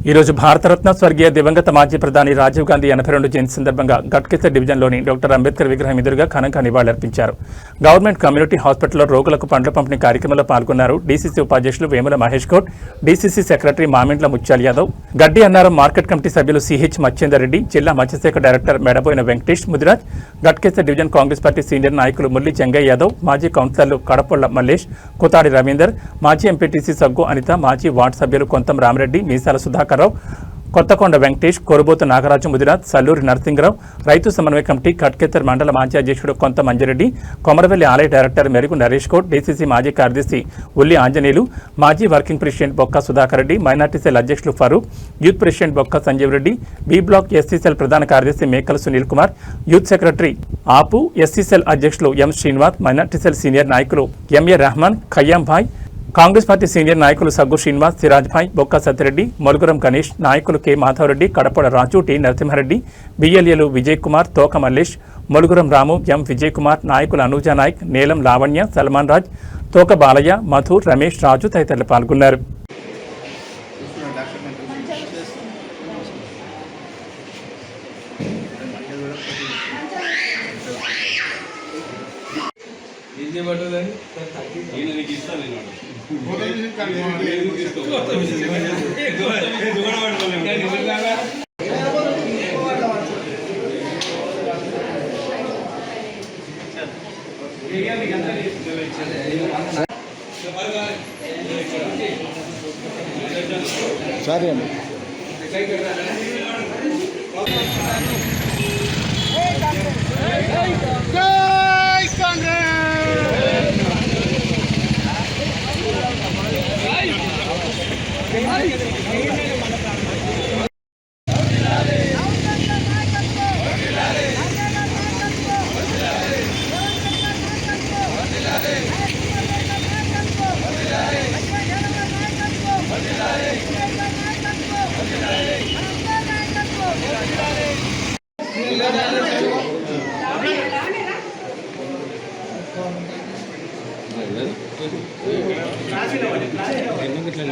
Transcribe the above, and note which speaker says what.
Speaker 1: ఈరోజు భారతరత్న స్వర్గీయ దివంగత మాజీ ప్రధాని రాజీవ్ గాంధీ 82 జయంతి సందర్భంగా గట్కేసర్ డివిజన్లోని డాక్టర్ అంబేద్కర్ విగ్రహం ఎదురుగా ఘనంగా నివాళులర్పించారు. గవర్నమెంట్ కమ్యూనిటీ హాస్పిటల్లో రోగులకు పండ్ల పంపిణీ కార్యక్రమంలో పాల్గొన్నారు. డీసీసీ ఉపాధ్యక్షులు Vemula Mahesh Goud, DCC secretary Mamindla Mutyala Yadav, Gaddi Annaram market committee సభ్యులు సిహెచ్ మచ్చేందర్ రెడ్డి, జిల్లా మత్స్యశాఖ director Medaboina Venkatesh Mudiraj, Ghatkesar division Congress party senior నాయకులు మురళీ చెంగయ్య యాదవ్, మాజీ కౌన్సిలర్లు కడపొళ్ల మల్లేష్, కుతాడి రవీందర్, మాజీ ఎంపీటీసీ సగ్గు అనిత, మాజీ వార్డు సభ్యులు కొంతం రామరెడ్డి, మీసాల సుధాకర్రావు, కొత్తకొండ వెంకటేష్, కొరుబోతు నాగరాజు ముదిరాజ్, సల్లూరి నరసింగరావు, రైతు సమన్వయ కమిటీ కట్కేసర్ మండల మాజీ అధ్యక్షుడు కొంత మంజిరెడ్డి, కొమరవెల్లి ఆలయ డైరెక్టర్ మెరుగు నరేష్ గౌడ్, డీసీసీ మాజీ కార్యదర్శి ఉల్లి ఆంజనేయులు, మాజీ వర్కింగ్ ప్రెసిడెంట్ బొక్క సుధాకర్ రెడ్డి, మైనార్టీ సెల్ అధ్యక్షులు Farooq, youth president Bokka Sanjeev Reddy, B block SC cell ప్రధాన కార్యదర్శి మేకల సునీల్ కుమార్, యూత్ సెక్రటరీ ఆపు, ఎస్సీ సెల్ అధ్యక్షులు M Srinivas, minority cell senior నాయకులు MA Rehman, Khayyam Bhai, Congress party senior నాయకులు సగ్గు శ్రీనివాస్, సిరాజ్ భాయ్, బొక్క సత్యరెడ్డి, మొలుగురం గణేష్, నాయకులు కె మాధవరెడ్డి, కడపడ రాజు, టి నరసింహారెడ్డి, బిఎల్ఏలు విజయ్ కుమార్, తోక మల్లేష్, మొలుగురం రాము, ఎం విజయ్ కుమార్, నాయకులు అనూజా నాయక్, నీలం లావణ్య, సల్మాన్ రాజ్, తోక బాలయ్య, మధు, రమేష్, రాజు తదితరులు పాల్గొన్నారు.
Speaker 2: సరే అండి. ఎందుకు ఇట్లా